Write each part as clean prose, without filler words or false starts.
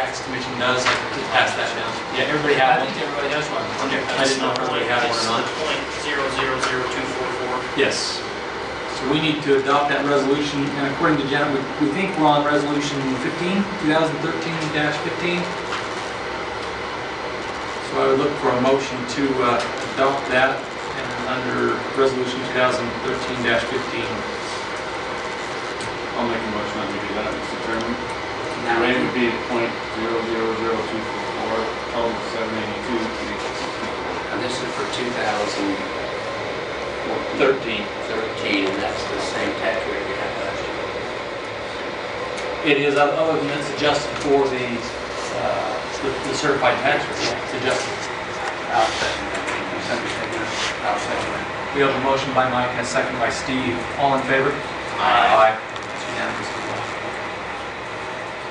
tax commission does, like, to pass that down. Yeah, everybody I has one. think everybody has one. Okay, I didn't know if everybody had one or not. .000244. Yes. So we need to adopt that resolution, and according to Janet, we think we're on resolution 15, 2013-15. So I would look for a motion to adopt that and under resolution 2013-15. I'll make a motion that we do that, Mr. Chairman. The rate would be .000244, total $782. And this is for 2013, 13. and that's the same tax rate we had last year. It is, other than it's adjusted for the certified tax rate. It's adjusted. I'll second that. I'll second that. We have a motion by Mike and a second by Steve. All in favor? Aye. It's unanimous.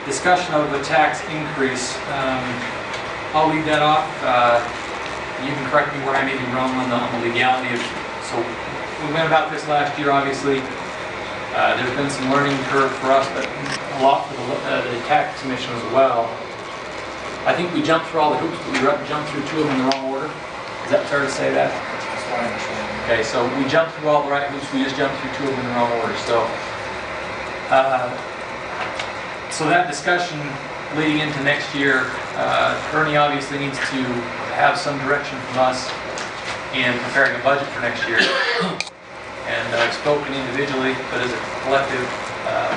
Discussion of the tax increase. I'll leave that off. You can correct me where I may be wrong on the legality of. So we went about this last year, obviously. There's been some learning curve for us, but a lot for the tax commission as well. I think we jumped through all the hoops, but we jumped through two of them in the wrong order. Is that fair to say that? That's what I understand. Okay, so we jumped through all the right hoops, we just jumped through two of them in the wrong order. So that discussion leading into next year, Ernie obviously needs to have some direction from us in preparing a budget for next year. And I've spoken individually, but as a collective,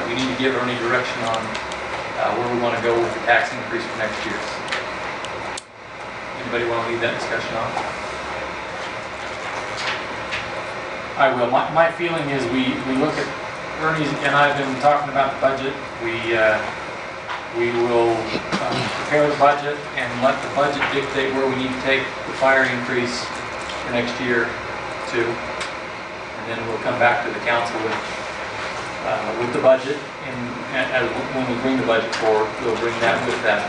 we need to give Ernie direction on where we want to go with the tax increase for next year. Anybody want to lead that discussion on? I will. My feeling is we look at, Ernie and I have been talking about the budget. We will prepare the budget and let the budget dictate where we need to take the fire increase for next year too. And then we'll come back to the council with the budget, and when we bring the budget forward, we'll bring that with that.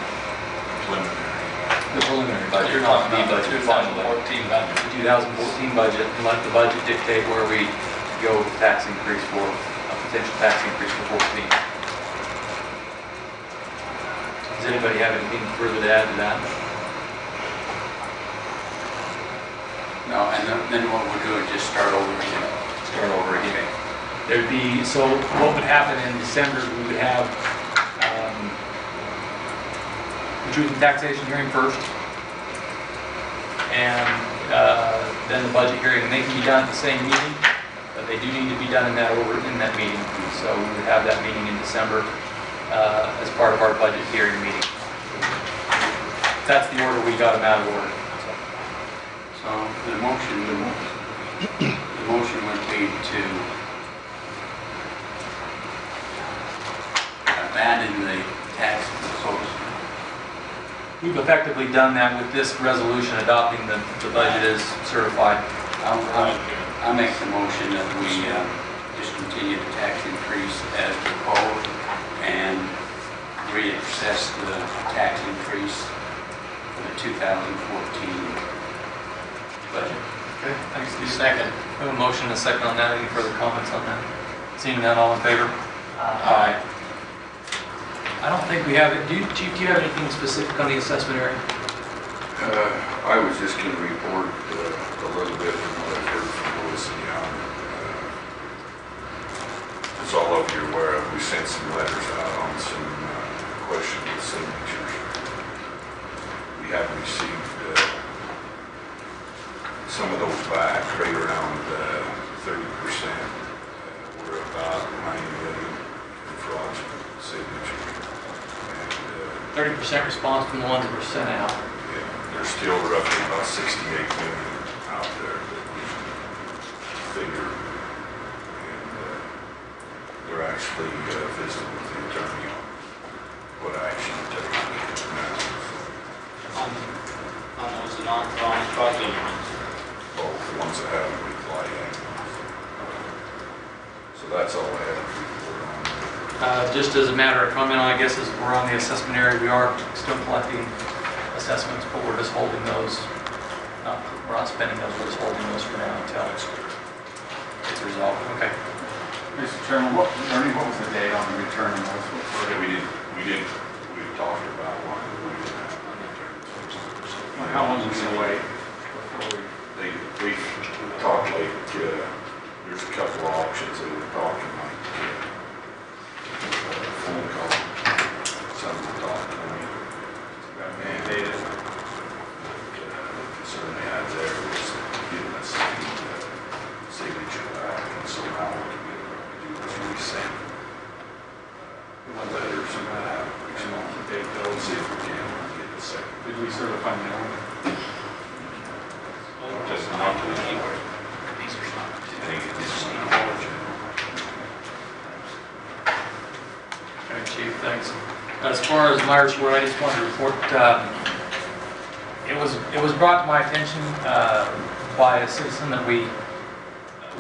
The preliminary budget. You're talking the about the 2014 budget. The 2014 budget, and let the budget dictate where we go with tax increase for, a potential tax increase for 14. Does anybody have anything further to add to that? No, and then what we'll do is just start over again. Start over again. There'd be, so what would happen in December, we would have the truth and taxation hearing first, and then the budget hearing, and they can be done at the same meeting, but they do need to be done in that order, in that meeting. So we would have that meeting in December as part of our budget hearing meeting. That's the order we got them out of order. So the motion would be to abandon the tax proposal. We've effectively done that with this resolution adopting the budget as certified. I'll make the motion that we discontinue the tax increase as proposed and reassess the tax increase for the 2014 budget. Okay, thanks, Steve. Second. We have a motion and a second on that. Any further comments on that? Seeing none, all in favor? Aye. I don't think we have it. Do you have anything specific on the assessment area? I was just going to report a little bit from what I've heard from Lewis and Young. As all of you are aware of, we sent some letters out on some questionable signatures. We have received some of those back, right around 30%. We're about 9 million in fraudulent signatures. 30% response from the ones that were sent out. Yeah, there's still roughly about 68 million out there that we figure, and they're actually visiting with the attorney on what action to take now. On those non-fraudulent ones. Both the ones that haven't replied yet. So that's all I have to report on. Just as a matter of comment, I guess as we're on the assessment area, we are still collecting assessments, but we're just holding those. We're not spending those, we're just holding those for now until it's resolved. Okay. Mr. Chairman, Ernie, what was the date on the return of those? We talked about one. gonna wait before we? We've talked like, there's a couple of options that we're talking like, phone call, some we're talking, and Data. concern they had there was getting us the signature back, and so now what we do is we send letters and that, Data bills. see if we can get a second. Did we certify mail? Just not to anywhere. These are not. I think it's knowledge. Okay, Chief, thanks. As far as my report, I just wanted to report, it was brought to my attention by a citizen that we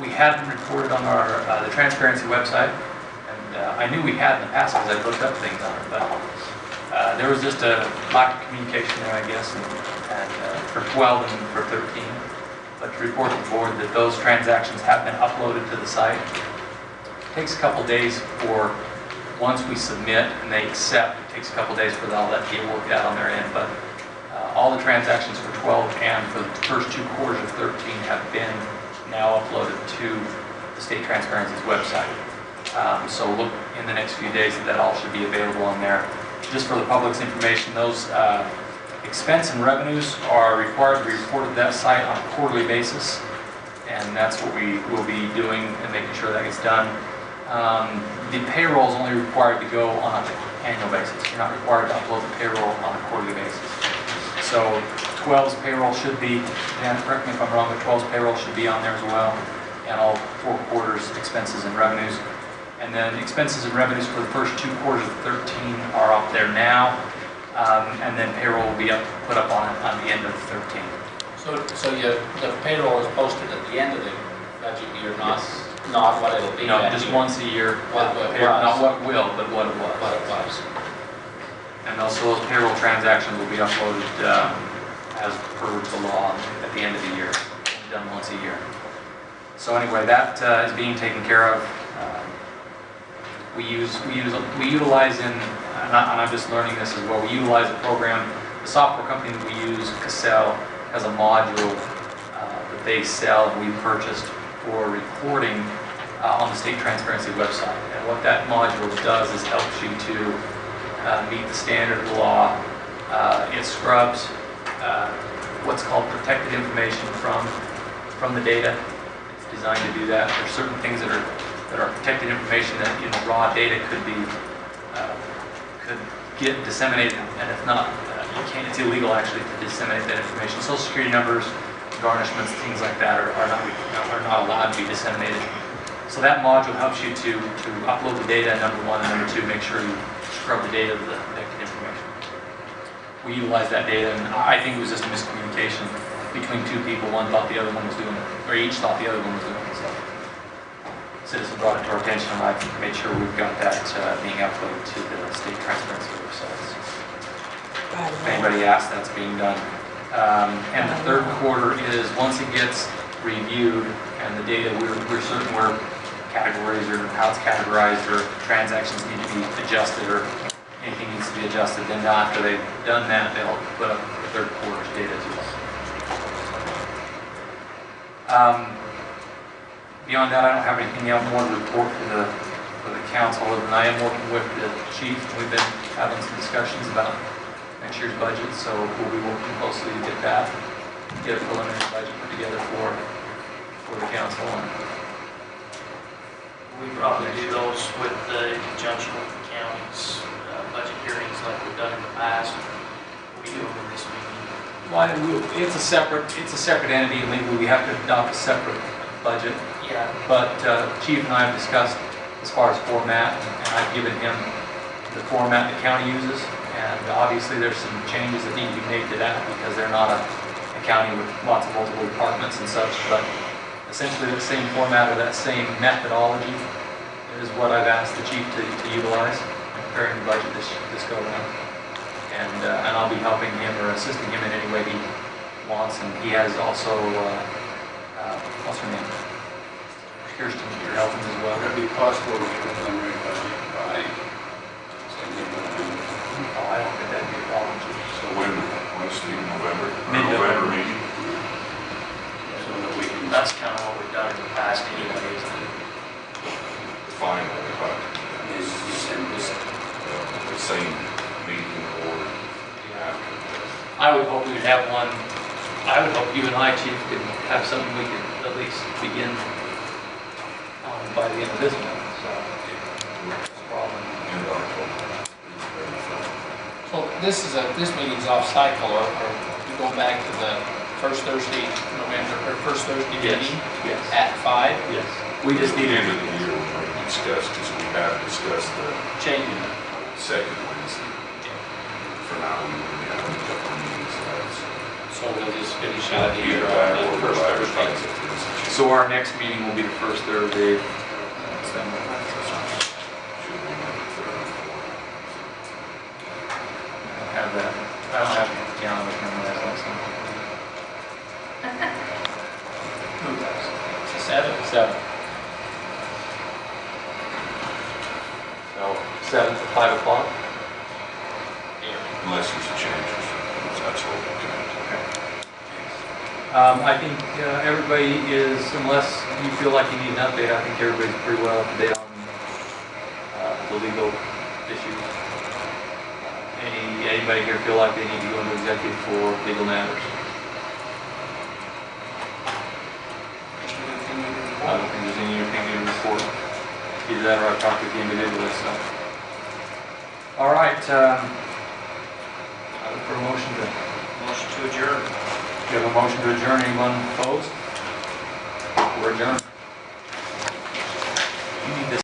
hadn't reported on our the transparency website, and I knew we had in the past because I looked up things on it, but there was just a lack of communication there, I guess, and for 12 and for 13. But to report to the board that those transactions have been uploaded to the site. It takes a couple days for, once we submit and they accept, it takes a couple days for all that to get worked out on their end. But all the transactions for 12 and for the first 2 quarters of 13 have been now uploaded to the State Transparency's website. So look in the next few days that all should be available on there. Just for the public's information, those expense and revenues are required to be reported to that site on a quarterly basis, and that's what we will be doing and making sure that gets done. The payroll is only required to go on an annual basis. You're not required to upload the payroll on a quarterly basis. So 12's payroll should be, Dan, correct me if I'm wrong, but 12's payroll should be on there as well, and all 4 quarters expenses and revenues. And then expenses and revenues for the first 2 quarters of 13 are up there now. And then payroll will be put up on the end of 13. So the payroll is posted at the end of the budget year, not what it'll be. No, that just year. once a year. What it Not was. what will, but what it was. What it was. And also those payroll transactions will be uploaded as per the law at the end of the year, done once a year. So anyway, that is being taken care of. We utilize in, and I'm just learning this as well, we utilize a program, the software company that we use, Cassell, has a module that they sell and we purchased for reporting on the State Transparency website. And what that module does is helps you to meet the standard of the law. It scrubs what's called protected information from the data. It's designed to do that. There's certain things that are protected information that in the raw data could get disseminated, and if not, you can't. It's illegal actually to disseminate that information. Social security numbers, garnishments, things like that are not allowed to be disseminated. So that module helps you to upload the data, number one, and number two, make sure you scrub the data of the protected information. We utilize that data, and I think it was just a miscommunication between 2 people. One thought the other one was doing it, or each thought the other one was doing it. So citizen brought it to our attention, and I made sure we've got that being uploaded to the State Transparency website. If anybody asks, that's being done. And the 3rd quarter is once it gets reviewed and the data, we're certain where categories or how it's categorized or transactions need to be adjusted or anything needs to be adjusted, then after they've done that, they'll put up the 3rd quarter's data as well. Beyond that, I don't have anything else more to report for the council, other than I am working with the chief. We've been having some discussions about next year's budget, so we'll be working closely to get a preliminary budget put together for the council. And We probably do those with the conjunction with the county's budget hearings like we've done in the past. We do them in this meeting. well, it's a separate entity, and legally we have to adopt a separate budget. Yeah. But Chief and I have discussed as far as format, and I've given him the format the county uses, and obviously there's some changes that need to be made to that because they're not a county with lots of multiple departments and such, but essentially the same format or that same methodology is what I've asked the chief to utilize in preparing the budget this go around. And I'll be helping him or assisting him in any way he wants, and he has also, what's her name? Kirsten, you're helping as well. Would it be possible to get a preliminary budget by Oh, I don't think that'd be a problem, Chief. So when's the November? Mid-November. I would hope we'd have one, I would hope you and I, Chief, could have something we could at least begin by the end of this month, so. It's a problem. And October. So this meeting's off cycle, or we going back to the first Thursday in November, or first Thursday Yes, meeting yes. at 5? Yes, we just At the need end of to, the year, we might discuss, because we have discussed the Changing it. second Wednesday. For now, we only have a couple of meetings left. So we'll just finish out the year Either on that the or first we'll Thursday. advertise it as a change. so our next meeting will be the first Thursday. December. Should be like the third or fourth. I don't have that, I don't have the calendar memorized last night. Who does? It's a 7. 7. So, 7 to 5 o'clock? Unless there's a change, that's what we're doing. I think everybody is, unless you feel like you need an update, I think everybody's pretty well up to date on the legal issues. Anybody here feel like they need to go into executive for legal matters? I don't think there's anything to report. Either that or I've talked with you individually, so. All right, I look for a motion to, Motion to adjourn. you have a motion to adjourn, anyone opposed? We're adjourned.